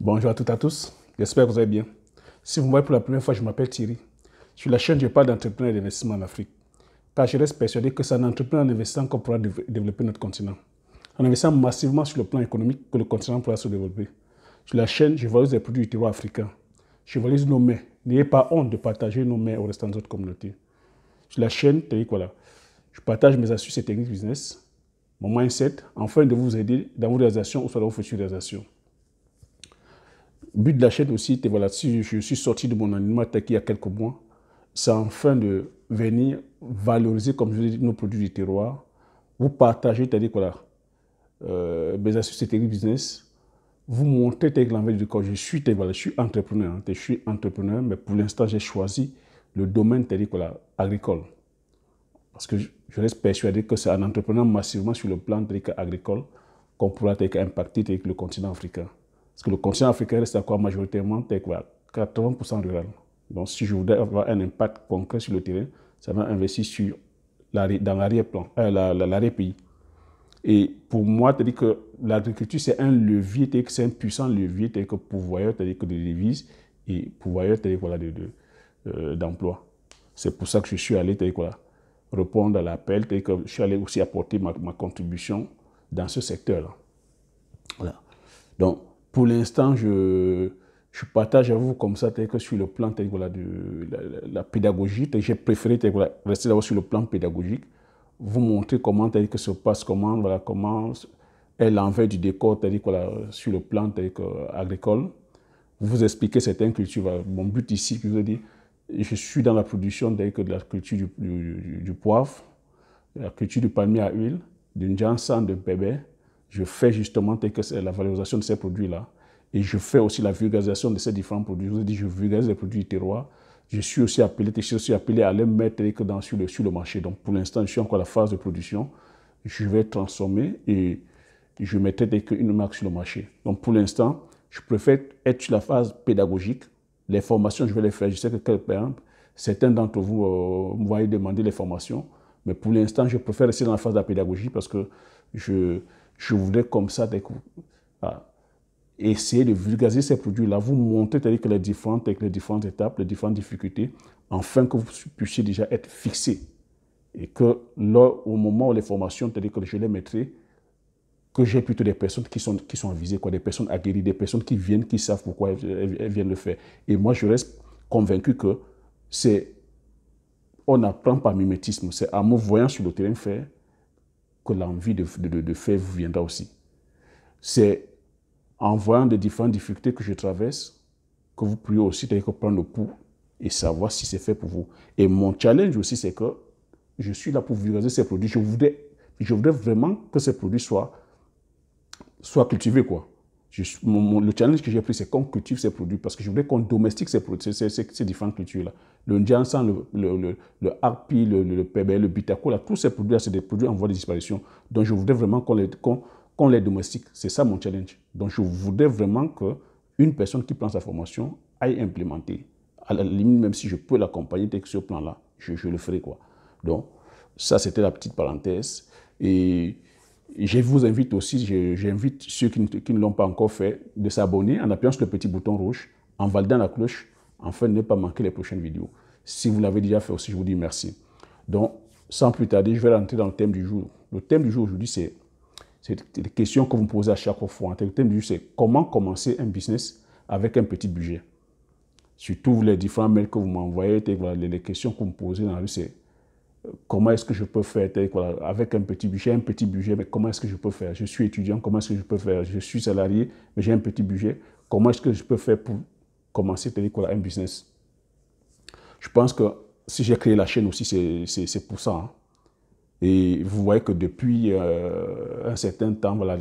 Bonjour à toutes et à tous, j'espère que vous allez bien. Si vous me voyez pour la première fois, je m'appelle Thierry. Sur la chaîne, je parle d'entrepreneuriat et d'investissement en Afrique. Car je reste persuadé que c'est en entreprenant et en investissant qu'on pourra développer notre continent. En investissant massivement sur le plan économique que le continent pourra se développer. Sur la chaîne, je valorise les produits du terroir africain. Je valorise nos mets. N'ayez pas honte de partager nos mets au restant des autres communautés. Sur la chaîne, voilà, je partage mes astuces et techniques business, mon mindset, afin de vous aider dans vos réalisations ou soit dans vos futures réalisations. Le but de la chaîne aussi, voilà, si je suis sorti de mon anonymat il y a quelques mois, c'est enfin de venir valoriser, comme je l'ai dit, nos produits du terroir, vous partager, c'est-à-dire voilà, mes astuces et techniques business, vous montrer avec l'envers du corps. Je suis entrepreneur, je suis entrepreneur, mais pour l'instant, j'ai choisi le domaine voilà, agricole. Parce que je reste persuadé que c'est en entreprenant massivement sur le plan agricole qu'on pourra impacter le continent africain. Parce que le continent africain reste encore majoritairement 80% rural. Donc, si je voudrais avoir un impact concret sur le terrain, ça va investir dans l'arrière-plan, l'arrière-pays. Et pour moi, c'est-à-dire que l'agriculture, c'est un levier, c'est un puissant levier, c'est-à-dire que pourvoyeur, c'est-à-dire que de devises et pourvoyeur, c'est-à-dire voilà, d'emploi. C'est pour ça que je suis allé, c'est-à-dire voilà, répondre à l'appel, c'est-à-dire que je suis allé aussi apporter ma contribution dans ce secteur-là. Voilà. Donc, pour l'instant, je partage avec vous comme ça, que sur le plan voilà, de la pédagogie, j'ai préféré voilà, rester d'abord sur le plan pédagogique, vous montrer comment que se passe, comment est l'envers du décor voilà, sur le plan agricole, vous expliquer certaines cultures. Voilà. Mon but ici, je vous ai dit, je suis dans la production de la culture du poivre, de la culture du palmier à huile, d'une jansan, de bébé. Je fais justement la valorisation de ces produits-là. Et je fais aussi la vulgarisation de ces différents produits. Je vous ai dit, je vulgarise les produits du terroir. Je suis aussi appelé à les mettre sur le marché. Donc pour l'instant, je suis encore à la phase de production. Je vais transformer et je mettrai une marque sur le marché. Donc pour l'instant, je préfère être sur la phase pédagogique. Les formations, je vais les faire. Je sais que par exemple, certains d'entre vous me voient demander les formations. Mais pour l'instant, je préfère rester dans la phase de la pédagogie parce que je voudrais comme ça essayer de vulgariser ces produits-là, vous montrer que les différentes étapes, les différentes difficultés, afin que vous puissiez déjà être fixé. Et que là, au moment où les formations, c'est-à-dire que je les mettrai, que j'ai plutôt des personnes qui sont visées, des personnes aguerries, des personnes qui viennent, qui savent pourquoi elles viennent le faire. Et moi, je reste convaincu que on apprend par mimétisme. C'est en me voyant sur le terrain faire que l'envie de faire vous viendra aussi. C'est en voyant des différentes difficultés que je traverse que vous pourriez aussi prendre le pouls et savoir si c'est fait pour vous. Et mon challenge aussi, c'est que je suis là pour vulgariser ces produits. Je voudrais vraiment que ces produits soient cultivés, quoi. Le challenge que j'ai pris, c'est qu'on cultive ces produits parce que je voudrais qu'on domestique ces différentes cultures-là. Le Ndjansan, le harpi, le pébé, le bitako, tous ces produits-là, c'est des produits en voie de disparition. Donc, je voudrais vraiment qu'on les domestique. C'est ça mon challenge. Donc, je voudrais vraiment qu'une personne qui prend sa formation aille implémenter. À la limite, même si je peux l'accompagner sur ce plan-là, je le ferai, quoi. Donc, ça, c'était la petite parenthèse. Et je vous invite aussi, j'invite ceux qui ne l'ont pas encore fait, de s'abonner en appuyant sur le petit bouton rouge, en validant la cloche, afin de ne pas manquer les prochaines vidéos. Si vous l'avez déjà fait aussi, je vous dis merci. Donc, sans plus tarder, je vais rentrer dans le thème du jour. Le thème du jour aujourd'hui, c'est des questions que vous me posez à chaque fois. Le thème du jour, c'est comment commencer un business avec un petit budget. Sur tous les différents mails que vous m'envoyez, les questions que vous me posez dans la rue, c'est comment est-ce que je peux faire avec un petit budget, mais comment est-ce que je peux faire? Je suis étudiant, comment est-ce que je peux faire? Je suis salarié, mais j'ai un petit budget. Comment est-ce que je peux faire pour commencer un business? Je pense que si j'ai créé la chaîne aussi, c'est pour ça. Hein. Et vous voyez que depuis un certain temps, voilà,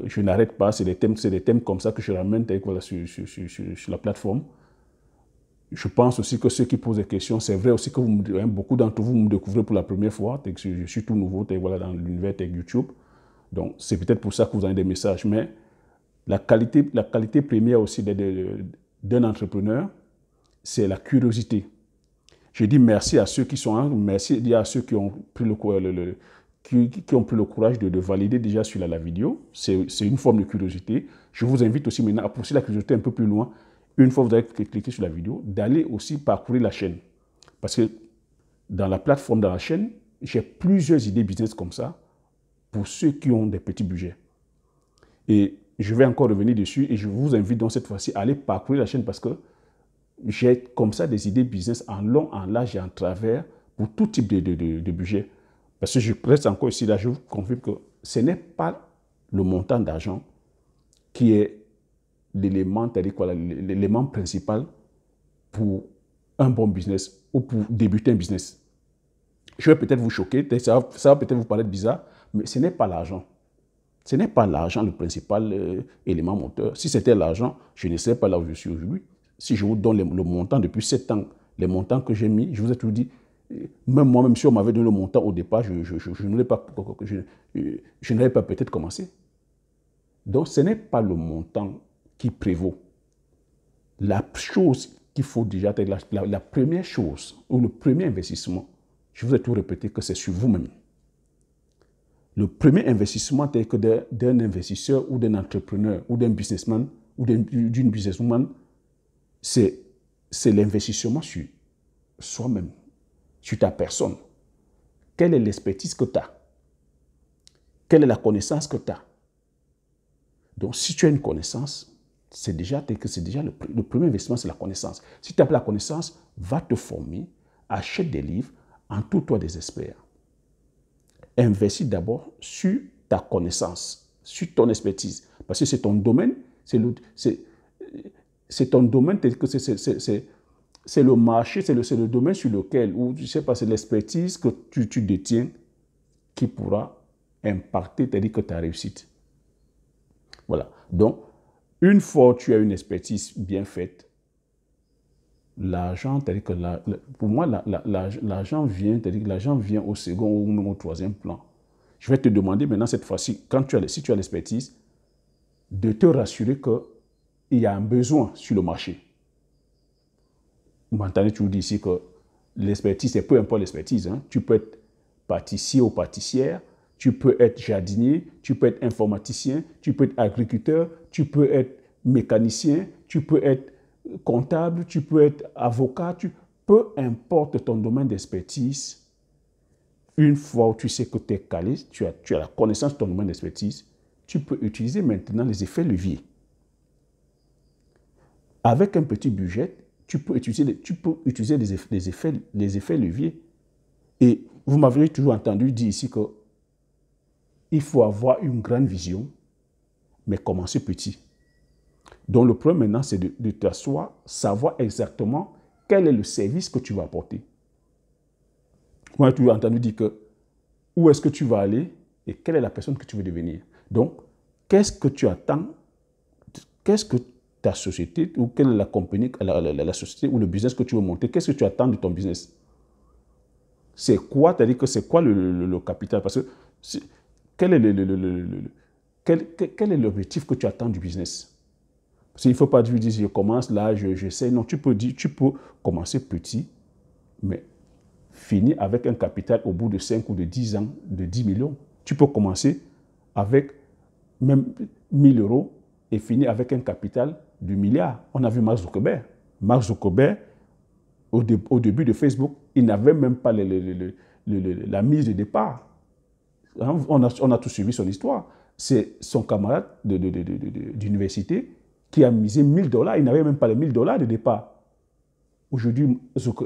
je n'arrête pas. C'est des thèmes comme ça que je ramène sur la plateforme. Je pense aussi que ceux qui posent des questions, c'est vrai aussi que beaucoup d'entre vous me découvrez pour la première fois. Je suis tout nouveau voilà, dans l'univers YouTube. Donc, c'est peut-être pour ça que vous avez des messages. Mais la qualité première aussi d'un entrepreneur, c'est la curiosité. Je dis merci à ceux qui sont là, merci à ceux qui ont pris qui ont pris le courage de valider déjà sur la vidéo. C'est une forme de curiosité. Je vous invite aussi maintenant à pousser la curiosité un peu plus loin. Une fois que vous avez cliqué sur la vidéo, d'aller aussi parcourir la chaîne. Parce que dans la plateforme, dans la chaîne, j'ai plusieurs idées business comme ça pour ceux qui ont des petits budgets. Et je vais encore revenir dessus et je vous invite donc cette fois-ci à aller parcourir la chaîne parce que j'ai comme ça des idées business en long, en large et en travers pour tout type de budget. Parce que je reste encore ici, là, je vous confirme que ce n'est pas le montant d'argent qui est l'élément principal pour un bon business ou pour débuter un business. Je vais peut-être vous choquer, ça va peut-être vous paraître bizarre, mais ce n'est pas l'argent. Ce n'est pas l'argent le principal élément moteur. Si c'était l'argent, je ne serais pas là où je suis aujourd'hui. Si je vous donne le montant depuis 7 ans, les montants que j'ai mis, je vous ai toujours dit, même moi-même, si on m'avait donné le montant au départ, je n'aurais pas peut-être commencé. Donc, ce n'est pas le montant qui prévaut. La chose qu'il faut déjà, la première chose, ou le premier investissement, je vous ai toujours répété que c'est sur vous-même. Le premier investissement tel que d'un investisseur ou d'un entrepreneur ou d'un businessman ou d'une businesswoman, c'est l'investissement sur soi-même, sur ta personne. Quelle est l'expertise que tu as? Quelle est la connaissance que tu as? Donc, si tu as une connaissance, c'est déjà le premier investissement, c'est la connaissance. Si tu n'as pas la connaissance, va te former, achète des livres, entoure-toi des experts. Investis d'abord sur ta connaissance, sur ton expertise. Parce que c'est ton domaine, c'est ton domaine, c'est le marché, c'est le domaine sur lequel, ou je sais pas, c'est l'expertise que tu détiens qui pourra impacter, c'est-à-dire que ta réussite. Voilà. Donc, une fois que tu as une expertise bien faite, l'argent, c'est-à-dire que pour moi, l'argent vient, c'est-à-dire que l'argent vient au second ou même au troisième plan. Je vais te demander maintenant cette fois-ci, si tu as l'expertise, de te rassurer qu'il y a un besoin sur le marché. Vous m'entendez toujours dire ici que l'expertise, c'est peu importe l'expertise. Hein. Tu peux être pâtissier ou pâtissière, tu peux être jardinier, tu peux être informaticien, tu peux être agriculteur, tu peux être mécanicien, tu peux être comptable, tu peux être avocat, peu importe ton domaine d'expertise, une fois où tu sais que tu es calé, tu as la connaissance de ton domaine d'expertise, tu peux utiliser maintenant les effets leviers. Avec un petit budget, tu peux utiliser les effets leviers. Et vous m'avez toujours entendu dire ici qu'il faut avoir une grande vision, mais commencer petit. Donc le problème maintenant, c'est de t'asseoir, savoir exactement quel est le service que tu vas apporter. Moi, j'ai toujours entendu dire que où est-ce que tu vas aller et quelle est la personne que tu veux devenir. Donc, qu'est-ce que tu attends? Qu'est-ce que ta société ou quelle est la compagnie, la société ou le business que tu veux monter, qu'est-ce que tu attends de ton business? C'est quoi, c'est-à-dire que c'est quoi le capital? Parce que quel est l'objectif que tu attends du business? Parce qu'il ne faut pas dire, je commence là, j'essaie. Non, tu peux commencer petit, mais finir avec un capital au bout de 5 ou de 10 ans de 10 millions. Tu peux commencer avec même 1000 euros et finir avec un capital de milliards. On a vu Mark Zuckerberg. Mark Zuckerberg, au début de Facebook, il n'avait même pas la mise de départ. On a tout suivi son histoire. C'est son camarade d'université qui a misé 1000 $. Il n'avait même pas les 1000 $ de départ. Aujourd'hui,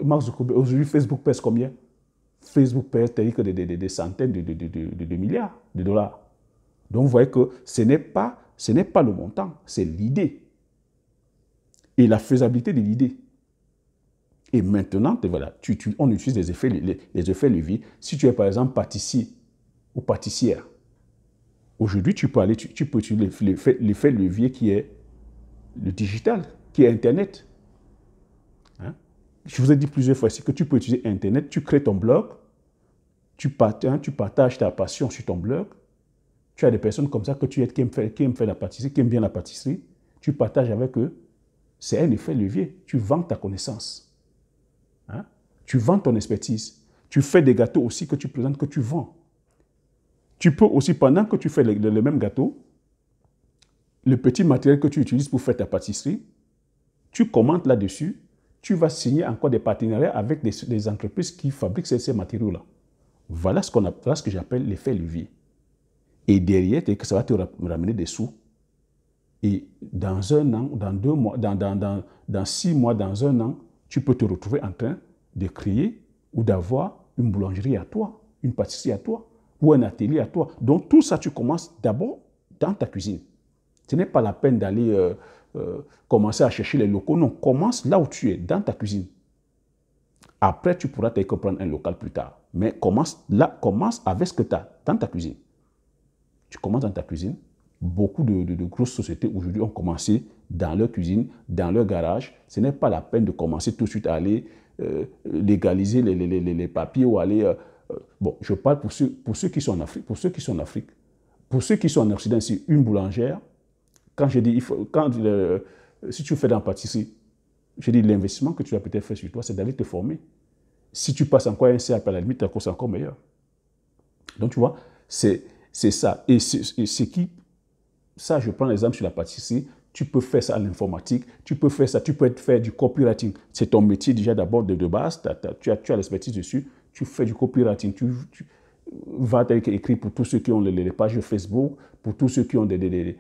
Mark Zuckerberg, aujourd'hui, Facebook pèse combien? Facebook pèse que des centaines de milliards de dollars. Donc, vous voyez que ce n'est pas le montant, c'est l'idée et la faisabilité de l'idée. Et maintenant, voilà, on utilise les effets leviers. Si tu es par exemple pâtissier ou pâtissière, aujourd'hui, tu peux utiliser l'effet levier qui est le digital, qui est Internet. Hein? Je vous ai dit plusieurs fois ici que tu peux utiliser Internet, tu crées ton blog, tu partages ta passion sur ton blog, tu as des personnes comme ça qui aiment faire la pâtisserie, qui aiment bien la pâtisserie, tu partages avec eux, c'est un effet levier, tu vends ta connaissance. Hein? Tu vends ton expertise. Tu fais des gâteaux aussi que tu présentes, que tu vends. Tu peux aussi, pendant que tu fais le même gâteau, le petit matériel que tu utilises pour faire ta pâtisserie, tu commentes là-dessus, tu vas signer encore des partenariats avec des entreprises qui fabriquent ces matériaux-là. Voilà ce que j'appelle l'effet levier. Et derrière, que ça va te ramener des sous. Et dans un an, dans 2 mois, dans 6 mois, dans un an, tu peux te retrouver en train de créer ou d'avoir une boulangerie à toi, une pâtisserie à toi, ou un atelier à toi. Donc tout ça, tu commences d'abord dans ta cuisine. Ce n'est pas la peine d'aller commencer à chercher les locaux. Non, commence là où tu es, dans ta cuisine. Après, tu pourras te prendre un local plus tard. Mais commence là, commence avec ce que tu as dans ta cuisine. Tu commences dans ta cuisine. Beaucoup de grosses sociétés aujourd'hui ont commencé dans leur cuisine, dans leur garage. Ce n'est pas la peine de commencer tout de suite à aller légaliser les papiers ou aller... bon, je parle pour ceux qui sont en Afrique. Pour ceux qui sont en Afrique. Pour ceux qui sont en Occident, c'est une boulangère. Quand je dis, si tu fais dans la pâtisserie, je dis l'investissement que tu vas peut-être faire sur toi, c'est d'aller te former. Si tu passes encore un CAP à la limite, c'est encore meilleur. Donc tu vois, c'est ça. Et ça, je prends l'exemple sur la pâtisserie. Tu peux faire ça à l'informatique, tu peux faire ça, tu peux faire du copywriting. C'est ton métier déjà d'abord de base, tu as l'expertise dessus, tu fais du copywriting, tu vas écrire pour tous ceux qui ont les pages Facebook, pour tous ceux qui ont des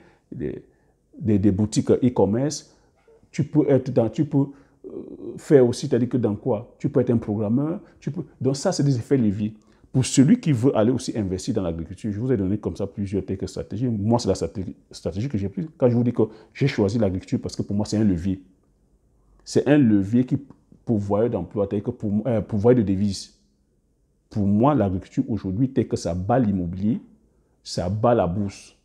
boutiques e-commerce. Tu peux faire aussi, c'est-à-dire que dans quoi? Tu peux être un programmeur. Donc ça, c'est des effets leviers. Pour celui qui veut aller aussi investir dans l'agriculture, je vous ai donné comme ça plusieurs stratégies. Moi, c'est la stratégie que j'ai prise. Quand je vous dis que j'ai choisi l'agriculture parce que pour moi, c'est un levier. C'est un levier qui pourvoit d'emploi, c'est-à-dire que pourvoit de devises. Pour moi, l'agriculture aujourd'hui, c'est que ça bat l'immobilier, ça bat la bourse.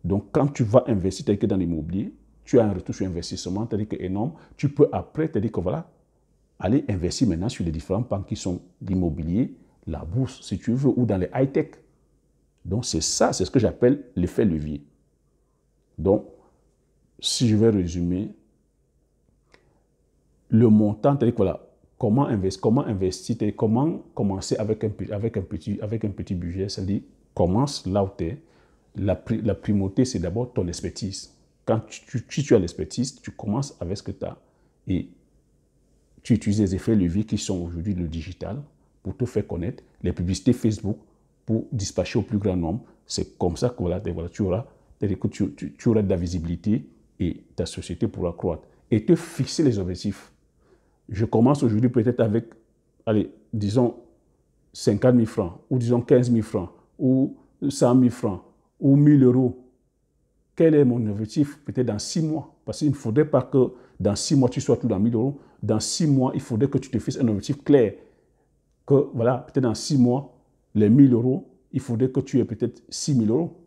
Donc, quand tu vas investir c'est-à-dire que dans l'immobilier, tu as un retour sur investissement, c'est-à-dire que énorme. Tu peux après, c'est-à-dire que voilà, aller investir maintenant sur les différents pans qui sont l'immobilier, la bourse, si tu veux, ou dans les high-tech. Donc, c'est ça, c'est ce que j'appelle l'effet levier. Donc, si je vais résumer, le montant, c'est-à-dire que voilà, comment investir, comment commencer avec un petit budget, c'est-à-dire commence là où tu es. La primauté, c'est d'abord ton expertise. Quand tu as l'expertise, tu commences avec ce que tu as et tu utilises les effets leviers qui sont aujourd'hui le digital pour te faire connaître, les publicités Facebook pour dispatcher au plus grand nombre. C'est comme ça que voilà, tu auras de la visibilité et ta société pourra croître. Et te fixer les objectifs. Je commence aujourd'hui peut-être avec, allez, disons 50 000 francs, ou disons 15 000 francs, ou 100 000 francs, ou 1 000 euros. Quel est mon objectif peut-être dans 6 mois? Parce qu'il ne faudrait pas que dans 6 mois, tu sois tout dans 1 000 euros. Dans 6 mois, il faudrait que tu te fixes un objectif clair. Que voilà, peut-être dans 6 mois, les 1 000 euros, il faudrait que tu aies peut-être 6 000 euros.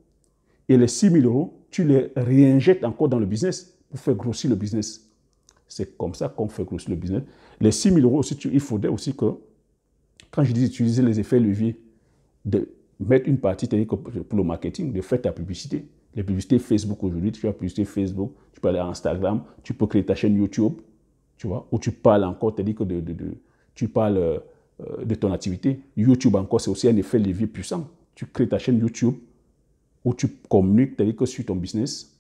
Et les 6 000 euros, tu les réinjectes encore dans le business pour faire grossir le business. C'est comme ça qu'on fait grossir le business. Les 6 000 euros aussi, il faudrait aussi que, quand je dis utiliser les effets leviers, de mettre une partie pour le marketing, de faire ta publicité. Les publicités Facebook aujourd'hui, tu as publicité Facebook, tu peux aller à Instagram, tu peux créer ta chaîne YouTube, tu vois, où tu parles encore, tu parles de ton activité. YouTube encore, c'est aussi un effet levier puissant. Tu crées ta chaîne YouTube où tu communiques que sur ton business.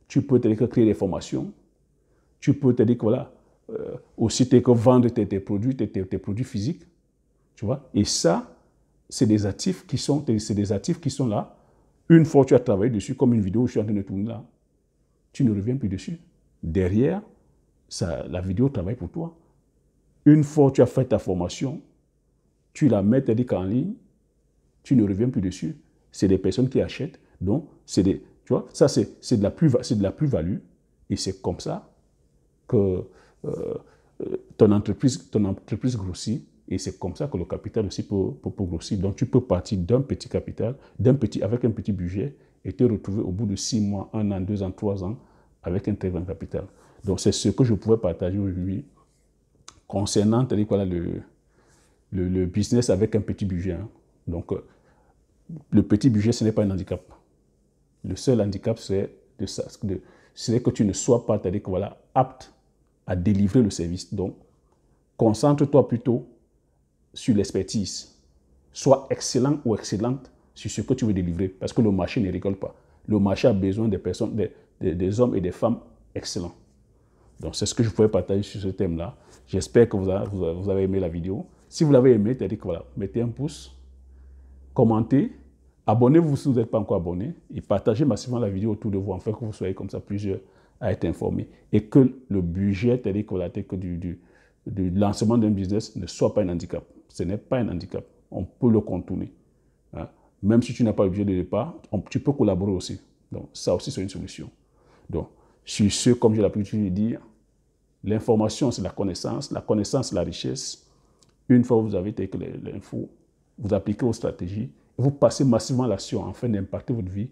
Tu peux créer des formations. Tu peux voilà, aussi vendre tes produits physiques. Tu vois, et ça, c'est des actifs qui sont là. Une fois que tu as travaillé dessus, comme une vidéo où je suis en train de tourner là, tu ne reviens plus dessus. Derrière, la vidéo travaille pour toi. Une fois que tu as fait ta formation, tu la mets en ligne, tu ne reviens plus dessus. C'est des personnes qui achètent. Donc, tu vois, ça, c'est de la plus-value. Et c'est comme ça que ton entreprise grossit. Et c'est comme ça que le capital aussi peut grossir. Donc, tu peux partir d'un petit capital, avec un petit budget, et te retrouver au bout de 6 mois, 1 an, 2 ans, 3 ans, avec un très grand capital. Donc, c'est ce que je pouvais partager aujourd'hui concernant voilà, le business avec un petit budget. Hein. Donc, le petit budget, ce n'est pas un handicap. Le seul handicap, c'est que tu ne sois pas voilà, apte à délivrer le service. Donc, concentre-toi plutôt sur l'expertise. Sois excellent ou excellente sur ce que tu veux délivrer. Parce que le marché ne rigole pas. Le marché a besoin des personnes, des hommes et des femmes excellents. Donc, c'est ce que je pouvais partager sur ce thème-là. J'espère que vous avez aimé la vidéo. Si vous l'avez aimé, c'est-à-dire que voilà, mettez un pouce, commentez, abonnez-vous si vous n'êtes pas encore abonné et partagez massivement la vidéo autour de vous, afin que vous soyez comme ça plusieurs à être informés et que le budget, c'est-à-dire que, voilà, que du lancement d'un business ne soit pas un handicap. Ce n'est pas un handicap. On peut le contourner. Hein. Même si tu n'as pas le budget de départ, tu peux collaborer aussi. Donc, ça aussi, c'est une solution. Donc, sur ce, comme j'ai l'habitude de dire, l'information, c'est la connaissance, c'est la richesse. Une fois que vous avez l'info, vous appliquez vos stratégies, vous passez massivement à l'action afin d'impacter votre vie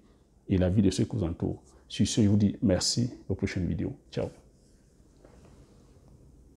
et la vie de ceux qui vous entourent. Sur ce, je vous dis merci aux prochaines vidéos. Ciao.